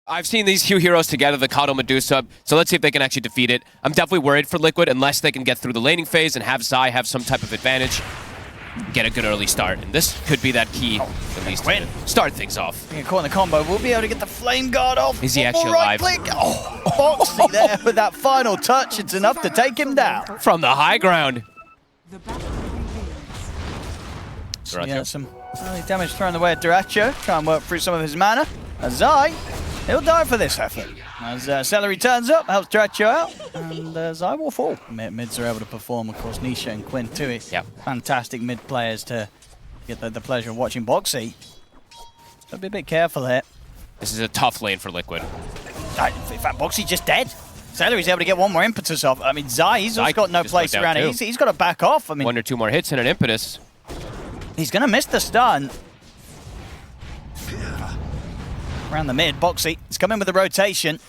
I've seen these few heroes together, the Kato Medusa, so let's see if they can actually defeat it. I'm definitely worried for Liquid unless they can get through the laning phase and have Zai have some type of advantage. Get a good early start, and this could be that key, at least to start things off. Being caught in the combo, we'll be able to get the Flame Guard off. Is he actually alive? Right click. Oh, Boxy there with that final touch. It's enough to take him down. From the high ground. Yeah, some early damage thrown the way at Duracho. Try and work through some of his mana. Zai, he'll die for this effort. As Celery turns up, helps Duracho out, and Zai will fall. Mids are able to perform, of course, Nisha and Quinn too. Yep. Fantastic mid players to get the pleasure of watching Boxy. So be a bit careful here. This is a tough lane for Liquid. In fact, Boxy just dead. Celery's able to get one more impetus off. I mean, Zai, he's also got no place around it. He's got to back off. I mean, 1 or 2 more hits and an impetus. He's going to miss the stun. Around the mid, Boxy is coming with the rotation.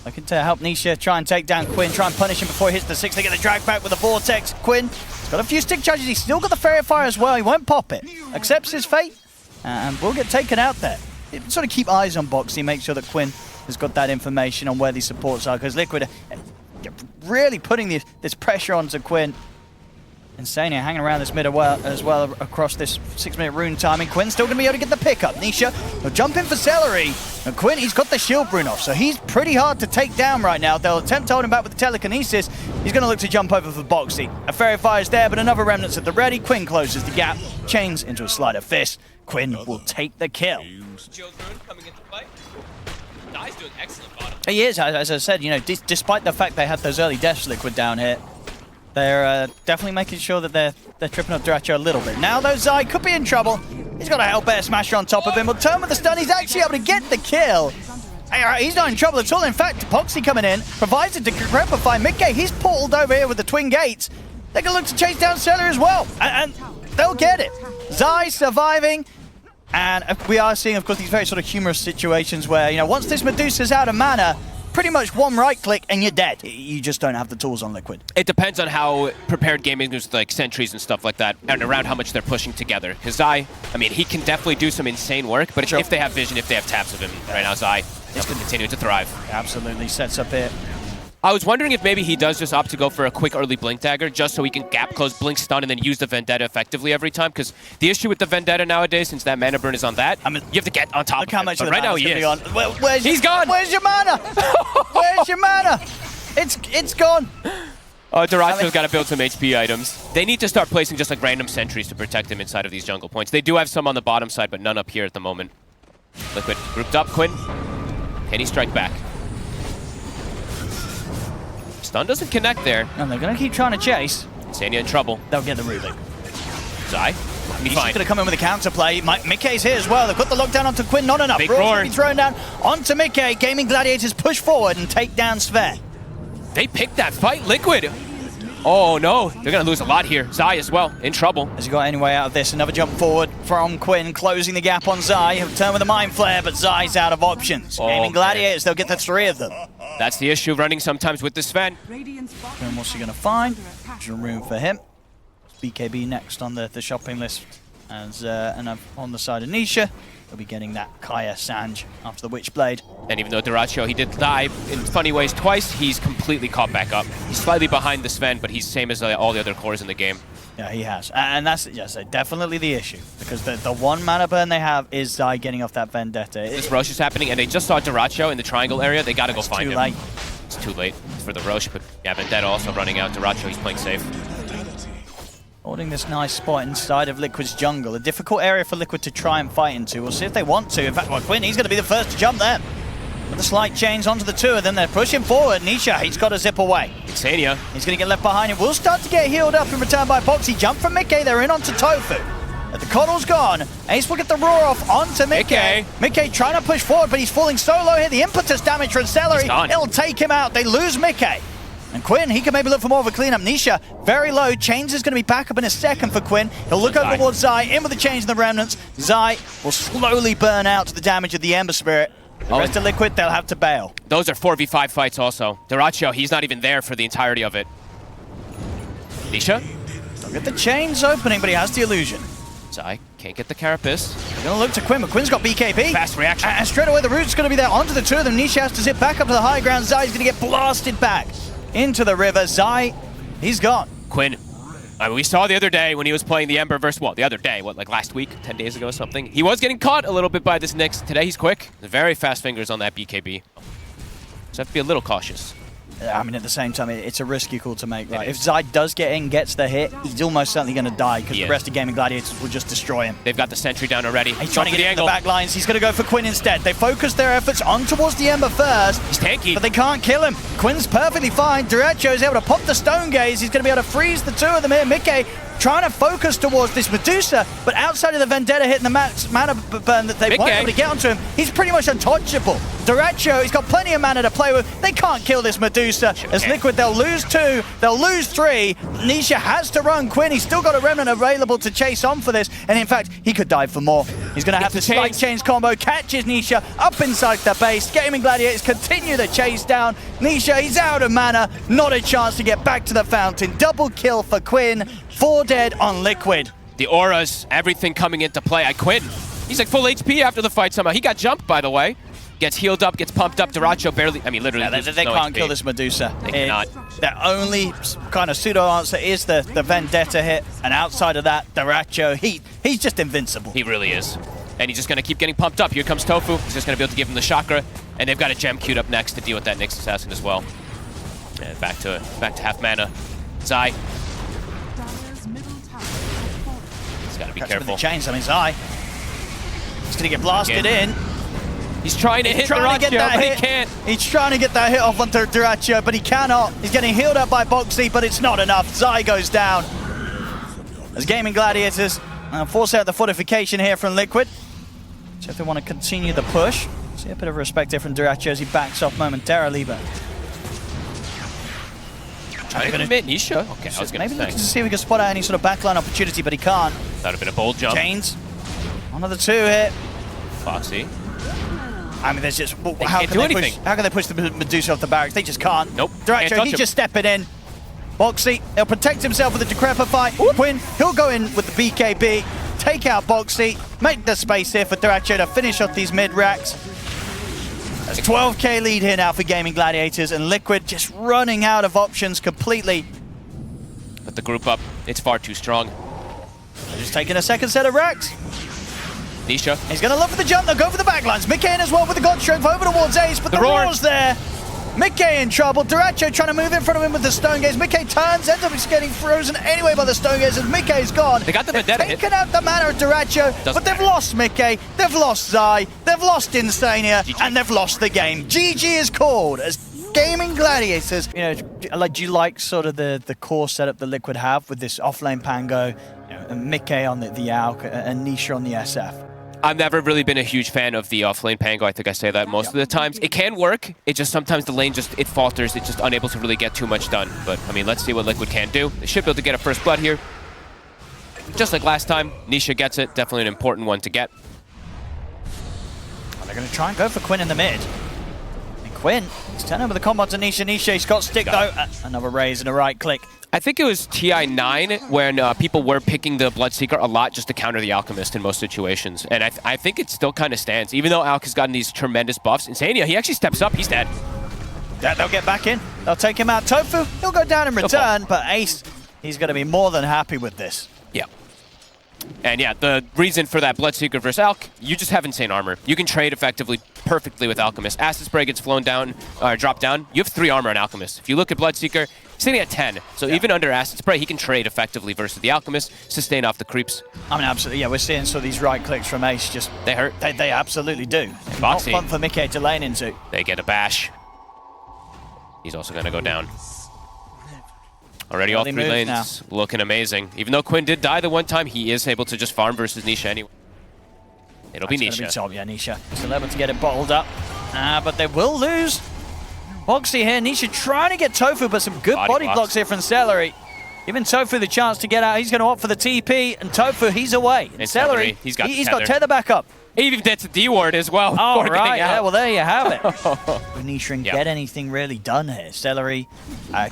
Looking to help Nisha try and take down Quinn, try and punish him before he hits the 6. They get the drag back with the Vortex. Quinn, he's got a few stick charges. He's still got the Fairy Fire as well. He won't pop it. Accepts his fate and will get taken out there. Sort of keep eyes on Boxy, make sure that Quinn has got that information on where these supports are, because Liquid are really putting this pressure onto Quinn. Insania hanging around this mid as well across this 6-minute rune timing. Quinn's still going to be able to get the pickup. Nisha will jump in for Celery. And Quinn, he's got the shield rune off, so he's pretty hard to take down right now. They'll attempt to hold him back with the telekinesis. He's going to look to jump over for Boxy. A Fairy Fire is there, but another Remnant's at the ready. Quinn closes the gap, chains into a sleight of fist. Quinn will take the kill. Coming into play. Zai's doing excellent bottom. He is, as I said, you know, despite the fact they had those early deaths, Liquid down here, they're definitely making sure that they're tripping up Duracho a little bit. Now though, Zai could be in trouble. He's got a Hellbear Smasher on top of him. Will turn with the stun. He's actually able to get the kill. He's not in trouble at all. In fact, Poxy coming in provides it to Crepify. Midgate, he's portaled over here with the twin gates. They're going to look to chase down Celery as well. And they'll get it. Zai surviving. And we are seeing, of course, these very sort of humorous situations where, you know, once this Medusa's out of mana, pretty much one right click and you're dead. You just don't have the tools on Liquid. It depends on how prepared GAIMIN is with like sentries and stuff like that, and around how much they're pushing together. Because Zai, I mean, he can definitely do some insane work, but if they have vision, if they have taps of him, right now Zai is going to continue to thrive. Absolutely sets up here. I was wondering if maybe he does just opt to go for a quick early Blink Dagger just so he can gap close, Blink Stun, and then use the Vendetta effectively every time. Because the issue with the Vendetta nowadays, since that mana burn is on that, I mean, you have to get on top of it. But right now he is. He's gone! Where's your mana? Where's your mana? It's gone. Duracho's got to build some HP items. They need to start placing just like random sentries to protect him inside of these jungle points. They do have some on the bottom side, but none up here at the moment. Liquid grouped up. Quinn, can he strike back? Stun doesn't connect there. And they're going to keep trying to chase. Sanya in trouble. They'll get the ruling. Zai, he's going to come in with a counterplay. Mickey's here as well. They've got the lockdown onto Quinn, not enough. Big roar. Be thrown down onto Mickey. GAIMIN Gladiators push forward and take down Sven. They picked that fight, Liquid. Oh no, they're going to lose a lot here. Zai as well, in trouble. Has he got any way out of this? Another jump forward from Quinn, closing the gap on Zai. He'll turn with a Mind Flare, but Zai's out of options. GAIMIN Gladiators, they'll get the 3 of them. That's the issue running sometimes with the Sven. And what's he going to find? There's room for him. BKB next on the shopping list. And on the side of Nisha, he'll be getting that Kaya Sanj after the Witchblade. And even though Duracho, he did die in funny ways twice, he's completely caught back up. He's slightly behind the Sven, but he's same as all the other cores in the game. Yeah, he has. And that's, yes, definitely the issue. Because the one mana burn they have is Zai getting off that Vendetta. This Rosh is happening, and they just saw Duracho in the triangle area. They got to go find him. Late. It's too late for the Rosh, but yeah, Vendetta also running out. Duracho, he's playing safe. Holding this nice spot inside of Liquid's jungle. A difficult area for Liquid to try and fight into. We'll see if they want to. In fact, well, Quinn, he's going to be the first to jump there. With the slight chains onto the 2 of them, they're pushing forward. Nisha, he's got to zip away. Insania. He's going to get left behind him. Will start to get healed up in return by Boxy. Jump from Mickey. They're in onto Tofu. But the Coddle's gone. Ace will get the roar off onto Mickey. Mickey trying to push forward, but he's falling so low here. The impetus damage from Celery, it'll take him out. They lose Mickey. And Quinn, he can maybe look for more of a cleanup. Nisha, very low. Chains is going to be back up in a second for Quinn. He'll look over towards Zai, in with the chains and the remnants. Zai will slowly burn out to the damage of the Ember Spirit. The rest of Liquid, they'll have to bail. Those are 4v5 fights also. Duracho, he's not even there for the entirety of it. Nisha? Look at the chains opening, but he has the illusion. Zai Can't get the Carapace. They're going to look to Quinn, but Quinn's got BKB. Fast reaction. And straight away the root's going to be there onto the two of them. Nisha has to zip back up to the high ground. Zai's going to get blasted back into the river. Zai, he's gone. Quinn. We saw the other day when he was playing the Ember versus, well, the other day, what, like last week, 10 days ago or something? He was getting caught a little bit by this Nyx. Today he's quick. Very fast fingers on that BKB. So have to be a little cautious. I mean, at the same time, it's a risky call to make, right? If Zai does get in, gets the hit, he's almost certainly going to die because the rest of GAIMIN Gladiators will just destroy him. They've got the sentry down already. He's trying to get into the back lines. He's going to go for Quinn instead. They focus their efforts on towards the Ember first. He's tanky. But they can't kill him. Quinn's perfectly fine. Derecho is able to pop the Stone Gaze. He's going to be able to freeze the two of them here. Mickey trying to focus towards this Medusa, but outside of the Vendetta hit and the mana burn that they won't be able to get onto him, he's pretty much untouchable. Derecho, he's got plenty of mana to play with. They can't kill this Medusa. As Liquid, they'll lose 2, they'll lose 3. Nisha has to run Quinn. He's still got a Remnant available to chase on for this, and in fact, he could dive for more. He's going to have to Spike Chains combo, catches Nisha up inside the base. GAIMIN Gladiators continue the chase down. Nisha, he's out of mana. Not a chance to get back to the fountain. Double kill for Quinn. 4 dead on Liquid. The auras, everything coming into play. Quinn, he's like full HP after the fight somehow. He got jumped, by the way. Gets healed up, gets pumped up. Derecho barely, I mean, literally they can't kill this Medusa. They cannot. Their only kind of pseudo answer is the Vendetta hit, and outside of that, Derecho, he's just invincible. He really is. And he's just going to keep getting pumped up. Here comes Tofu. He's just going to be able to give him the chakra, and they've got a gem queued up next to deal with that Nyx assassin as well. And back to half mana. Zai. He's got to be careful. With the chains, I mean, Zai. He's going to get blasted in. He's trying to hit Derecho, but he can't. He's trying to get that hit off onto Derecho, but he cannot. He's getting healed up by Boxy, but it's not enough. Zai goes down. As GAIMIN Gladiators force out the fortification here from Liquid. So if they want to continue the push, see a bit of respect here from Derecho as he backs off momentarily, but... Trying to commit Nisha? Okay, I was going to say. Maybe to see if we can spot out any sort of backline opportunity, but he can't. That would have been a bold jump. Chains. One of the 2 hit. Foxy. I mean, there's just... how can they push the Medusa off the barracks? They just can't. Nope. Derecho, he's just stepping in. Boxy, he'll protect himself with the Decrepify. Quinn, he'll go in with the BKB, take out Boxy, make the space here for Derecho to finish off these mid-racks. There's a 12k lead here now for GAIMIN Gladiators, and Liquid just running out of options completely. But the group up, it's far too strong. They're just taking a second set of racks. Nisha. He's going to look for the jump, they'll go for the backlines. Mickey in as well with the God Strength over towards Ace, but the roar's there. Mickey in trouble. Derecho trying to move in front of him with the Stone Gaze. Mickey turns, ends up getting frozen anyway by the Stone Gaze as Mickey's gone. They got the Vendetta hit. Taken out the mana of Derecho, but they've lost Mickey, they've lost Zai, they've lost Insania, and they've lost the game. GG is called as GAIMIN Gladiators. You know, like, do you like sort of the core setup that Liquid have with this offlane Pango, and Mickey on the AUK, and Nisha on the SF? I've never really been a huge fan of the offlane Pango. I think I say that most of the times. It can work. It just sometimes the lane it falters. It's just unable to really get too much done. But I mean, let's see what Liquid can do. They should be able to get a first blood here. Just like last time, Nisha gets it. Definitely an important one to get. Well, they're going to try and go for Quinn in the mid. And Quinn, he's turning over the combo to Nisha. Nisha, he's got stick though. Another raise and a right click. I think it was TI9 when people were picking the Bloodseeker a lot just to counter the Alchemist in most situations. And I think it still kind of stands. Even though Alk has gotten these tremendous buffs, Insania, he actually steps up. He's dead. They'll get back in. They'll take him out. Tofu, he'll go down in return. But Ace, he's going to be more than happy with this. Yeah. And yeah, the reason for that Bloodseeker versus Alk, you just have insane armor. You can trade effectively perfectly with Alchemist. Acid Spray gets flown down, or dropped down. You have 3 armor on Alchemist. If you look at Bloodseeker, he's sitting at 10. So even under Acid Spray, he can trade effectively versus the Alchemist, sustain off the creeps. I mean, absolutely, yeah, we're seeing sort of these right clicks from Ace just... They hurt. They absolutely do. Boxy. Not fun for Mickey to lane into. They get a bash. He's also going to go down. Already all 3 lanes now. Looking amazing. Even though Quinn did die the one time, he is able to just farm versus Nisha anyway. It'll be Nisha. Yeah, Nisha. Still able to get it bottled up. But they will lose. Boxy here. Nisha trying to get Tofu, but some good body blocks here from Celery. Giving Tofu the chance to get out. He's going to opt for the TP, and Tofu, he's away. And Celery, he's got tether back up. He even gets a D ward as well. Oh, before right. getting out. Yeah, well, there you have it. Nisha and Yep. get anything really done here. Celery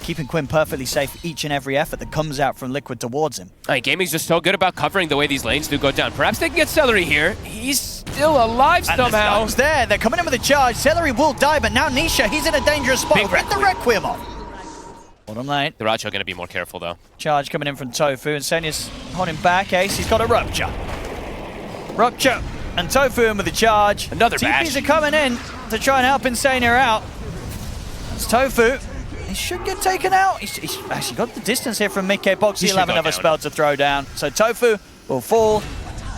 keeping Quinn perfectly safe each and every effort that comes out from Liquid towards him. Gaming's just so good about covering the way these lanes do go down. Perhaps they can get Celery here. He's still alive And somehow. the stun's there. They're coming in with a charge. Celery will die, but now Nisha, he's in a dangerous spot. Big Get the Requiem off. Bottom lane. Duracho going to be more careful, though. Charge coming in from Tofu, and Senya's holding back. Ace, he's got a Rupture. Rupture, and Tofu in with the charge. Another TPs bash. are coming in to try and help Insania out. It's Tofu. He should get taken out. He's actually got the distance here from Mickey. Boxy will have another spell to throw down. So Tofu will fall.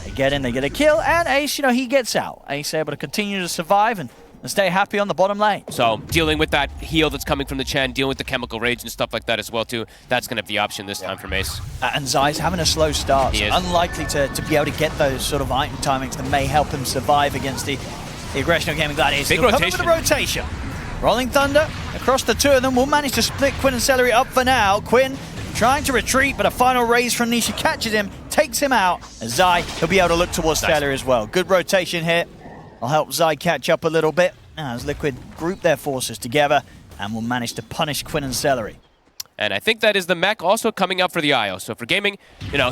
They get in, they get a kill, and Ace, he gets out. Ace able to continue to survive and stay happy on the bottom lane. So dealing with that heal that's coming from the Chen, dealing with the chemical rage and stuff like that as well too. That's going to be the option this time for Mace. And Zai's having a slow start, He so is. unlikely to be able to get those sort of item timings that may help him survive against the aggression of GAIMIN Gladiators. Big He'll come in rotation. with the rotation. Rolling Thunder across the two of them will manage to split Quinn and Celery up for now. Quinn trying to retreat, but a final raise from Nisha catches him, takes him out. And Zai, he'll be able to look towards Celery as well. Good rotation here. I'll help Zai catch up a little bit as Liquid group their forces together and will manage to punish Quinn and Celery. And I think that is the mech also coming up for the IO. So for Gaming,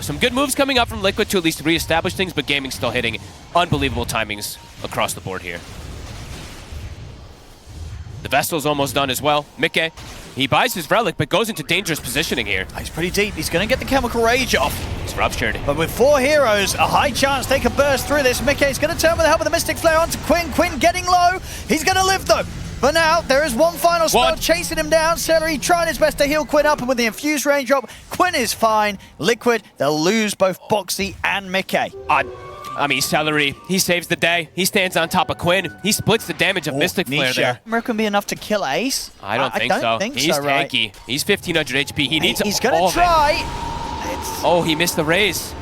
some good moves coming up from Liquid to at least reestablish things, but Gaming still hitting unbelievable timings across the board here. The Vestal's almost done as well. Mickey, he buys his Relic, but goes into dangerous positioning here. He's pretty deep. He's going to get the Chemical Rage off. He's ruptured. But with 4 heroes, a high chance they can burst through this. Mickey's going to turn with the help of the Mystic Flare onto Quinn. Quinn getting low. He's going to live, though. For now, there is one final spell chasing him down. Celery trying his best to heal Quinn up, and with the infused range drop, Quinn is fine. Liquid, they'll lose both Boxy and Mickey. I mean, Celery, he saves the day. He stands on top of Quinn. He splits the damage of Mystic Flare there. Remember, can be enough to kill Ace? I don't think so. He's tanky. Right? He's 1500 HP. He needs He's going to try. Oh, he missed the raise.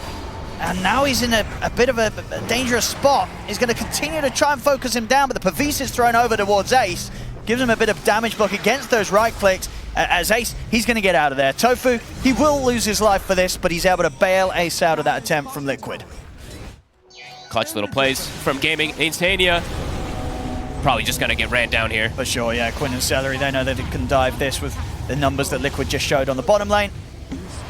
And now he's in a bit of a dangerous spot. He's going to continue to try and focus him down, but the Pavis is thrown over towards Ace. Gives him a bit of damage block against those right clicks. As Ace, he's going to get out of there. Tofu, he will lose his life for this, but he's able to bail Ace out of that attempt from Liquid. Clutch little plays from Gaming. Insania probably just going to get ran down here. For sure, yeah. Quinn and Celery, they know that they can dive this with the numbers that Liquid just showed on the bottom lane.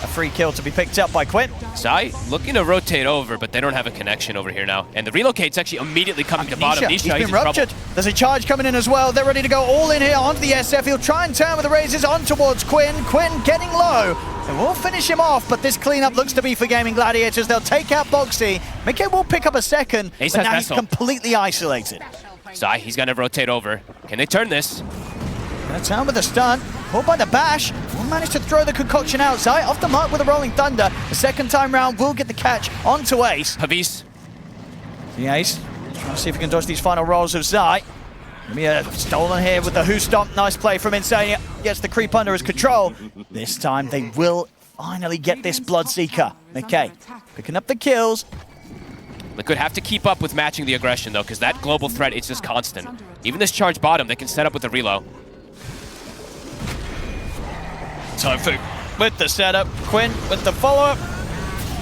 A free kill to be picked up by Quinn. Zai looking to rotate over, but they don't have a connection over here now. And the relocate's actually immediately coming to bottom. Nisha, he's been ruptured. There's a charge coming in as well. They're ready to go all in here onto the SF. He'll try and turn with the raises on towards Quinn. Quinn getting low. And we'll finish him off, but this cleanup looks to be for GAIMIN Gladiators. They'll take out Boxy. Mickey will pick up a second, Ace but has now he's Vessel. completely isolated. Zai, he's going to rotate over. Can they turn this? Gonna turn with a stun. Caught by the bash. Will manage to throw the concoction out. Zai off the mark with a Rolling Thunder. The second time round will get the catch onto Ace. Pavis. The Ace trying to see if he can dodge these final rolls of Zai. Gonna be stolen here with the Who Stomp. Nice play from Insania. Gets the creep under his control. This time they will finally get this Bloodseeker. Mickey picking up the kills. They could have to keep up with matching the aggression, though, because that global threat is just constant. Even this charge bottom, they can set up with the reload. Tofu with the setup. Quinn with the follow-up.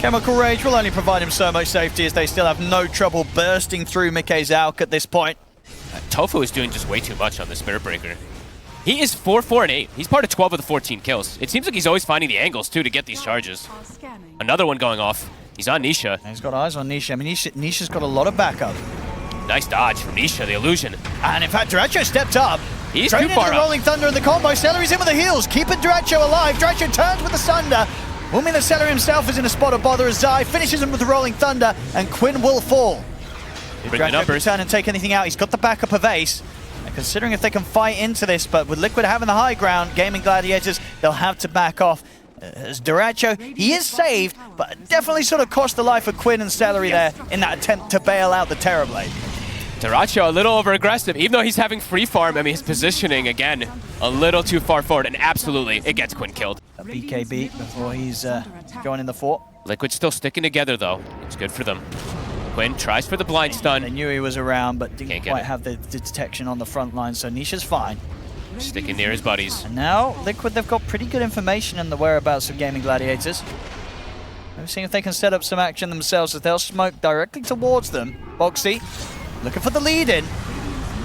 Chemical Rage will only provide him so much safety as they still have no trouble bursting through Mickey's Alk at this point. Tofu is doing just way too much on the Spirit Breaker. He is 4, and 8. He's part of 12 of the 14 kills. It seems like he's always finding the angles, too, to get these charges. Another one going off. He's on Nisha. He's got eyes on Nisha. I mean, Nisha's got a lot of backup. Nice dodge from Nisha, the illusion. And in fact, Duracho stepped up. He's Straight too far into the up. Rolling Thunder and the combo. Celery's in with the heals, keeping Duracho alive. Duracho turns with the Sunder. Will mean that Celery himself is in a spot of bother as Zai finishes him with the Rolling Thunder, and Quinn will fall. If Bring the Duracho numbers. can turn and take anything out, he's got the backup of Ace. And considering if they can fight into this, but with Liquid having the high ground, GAIMIN Gladiators, they'll have to back off. As Duracho, he is saved, but definitely sort of cost the life of Quinn and Celery there in that attempt to bail out the Terrorblade. Duracho a little over-aggressive, even though he's having free farm. I mean, his positioning, again, a little too far forward, and absolutely, it gets Quinn killed. A BKB before he's joining the fort. Liquid's still sticking together, though. It's good for them. Quinn tries for the blind They stun. knew he was around, but didn't Can't get quite it. have the detection on the front line, so Nisha's fine. Sticking near his buddies. And now, Liquid, they've got pretty good information on the whereabouts of GAIMIN Gladiators. We've seen if they can set up some action themselves, as they'll smoke directly towards them. Boxy looking for the lead in.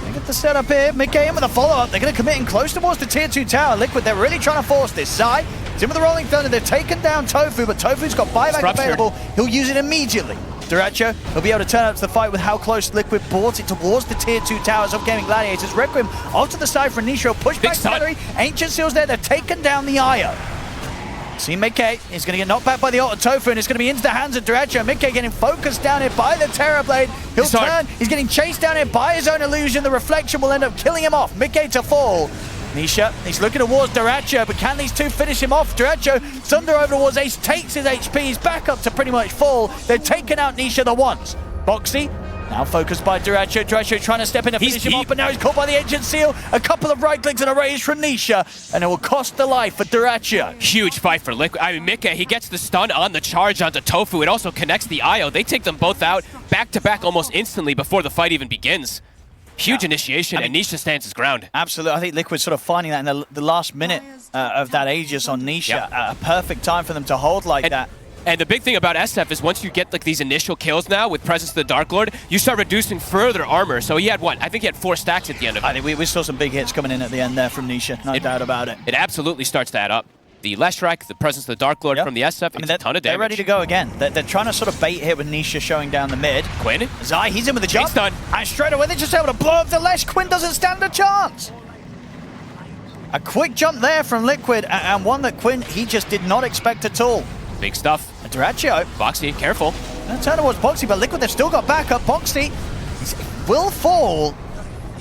They get the setup here. Mickey in with a follow-up. They're going to commit in close towards the tier 2 tower. Liquid, they're really trying to force this. Zai is in with the Rolling Thunder. They've taken down Tofu, but Tofu's got buyback available. He'll use it immediately. Duracho will be able to turn up to the fight with how close Liquid brought it towards the tier 2 towers of GAIMIN Gladiators. Requiem off to the side for Nisho. Push back Salary. Ancient Seal's there. They've taken down the Io. See Mickey is going to get knocked back by the ult of Tofu, and it's going to be into the hands of Duracho. Mickey getting focused down here by the Terrorblade. He'll turn. He's getting chased down here by his own illusion. The reflection will end up killing him off. Mickey to fall. Nisha, he's looking towards Duracho, but can these two finish him off? Duracho, Thunder over towards Ace, takes his HP. He's back up to pretty much full. They've taken out Nisha the once. Boxy, now focused by Duracho. Duracho trying to step in and finish him off, but now he's caught by the Ancient Seal. A couple of right clicks and a raise from Nisha, and it will cost the life for Duracho. Huge fight for Liquid. I mean, Mickey, he gets the stun on the charge onto Tofu. It also connects the Io. They take them both out back-to-back almost instantly before the fight even begins. Huge initiation, and Nisha stands his ground. Absolutely. I think Liquid's sort of finding that in the last minute of that Aegis on Nisha. A perfect time for them to hold like that. And the big thing about SF is once you get like these initial kills now with Presence of the Dark Lord, you start reducing further armor. So he had what? I think he had 4 stacks at the end of it. I think we saw some big hits coming in at the end there from Nisha, no doubt about it. It absolutely starts to add up. The Leshrac, the Presence of the Dark Lord from the SF, it's a ton of damage. They're ready to go again. They're trying to sort of bait here with Nisha showing down the mid. Quinn? Zai, he's in with the jump. He's done. And straight away they're just able to blow up the Lesh. Quinn doesn't stand a chance. A quick jump there from Liquid, and one that Quinn, he just did not expect at all. Big stuff. Duracho. Boxy, careful. Turn towards Boxy, but Liquid, they've still got backup. Boxy will fall.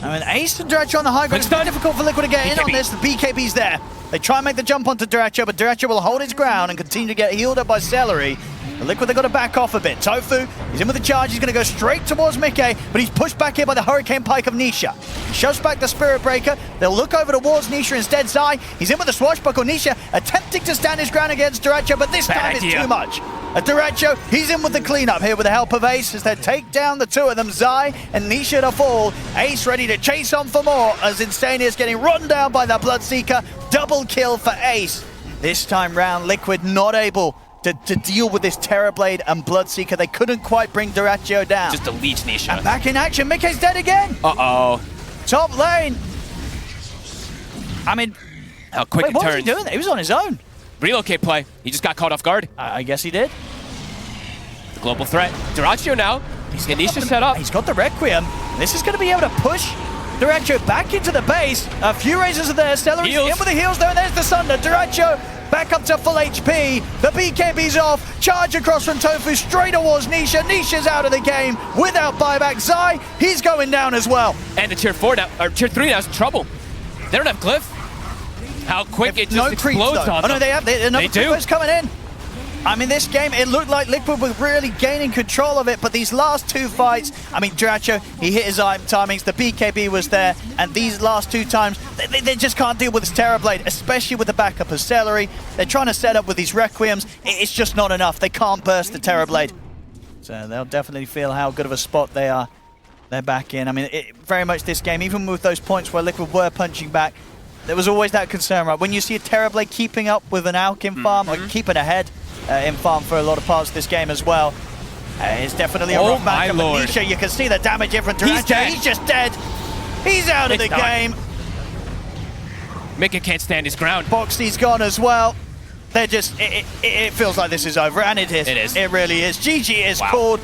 I mean, Ace and Duracho on the high ground. It's very difficult for Liquid to get in on this. The BKB's there. They try and make the jump onto Duracho, but Duracho will hold his ground and continue to get healed up by Celery. The Liquid, they've got to back off a bit. Tofu, he's in with the charge. He's going to go straight towards Mickey, but he's pushed back here by the Hurricane Pike of Nisha. He shoves back the Spirit Breaker. They'll look over towards Nisha instead. Zai, he's in with the Swashbuckle. Nisha attempting to stand his ground against Duracho, but this time it's too much. Duracho, he's in with the cleanup here with the help of Ace as they take down the two of them, Zai and Nisha to fall. Ace ready to chase on for more as Insane is getting run down by the Bloodseeker. Double kill for Ace. This time round, Liquid not able to deal with this Terrorblade and Bloodseeker. They couldn't quite bring Duracho down. Just deletes Nisha. And back in action, Mickey's dead again. Uh-oh. Top lane. I mean, how quick it turns. What was he doing? He was on his own. Relocate play. He just got caught off guard. I guess he did. The global threat. Duracho now. He's getting Nisha set up. He's got the Requiem. This is going to be able to push Duracho back into the base. A few raises are there. Celery's in with the heals there, and there's the Sunder. Duracho back up to full HP. The BKB's off. Charge across from Tofu straight towards Nisha. Nisha's out of the game without buyback. Zai, he's going down as well. And the tier 4 now, or tier 3 now is in trouble. They don't have Glyph. How quick it just explodes on them. Oh no, they have. Another Glyph's coming in. I mean, this game, it looked like Liquid were really gaining control of it, but these last two fights, I mean, Duracho, he hit his timings, the BKB was there, and these last two times, they just can't deal with this Terrorblade, especially with the backup of Celery. They're trying to set up with these Requiems. It's just not enough. They can't burst the Terrorblade. So they'll definitely feel how good of a spot they are. They're back in. I mean, very much this game, even with those points where Liquid were punching back, there was always that concern, right? When you see a Terrorblade keeping up with an Alk in farm, or keeping ahead in farm for a lot of parts of this game as well, it's definitely a rough matchup. Nisha, you can see the damage here from Duracho. He's just dead. He's out of the game. Mika can't stand his ground. Boxy's gone as well. They're just, it feels like this is over, and it is. It is. It really is. GG is called.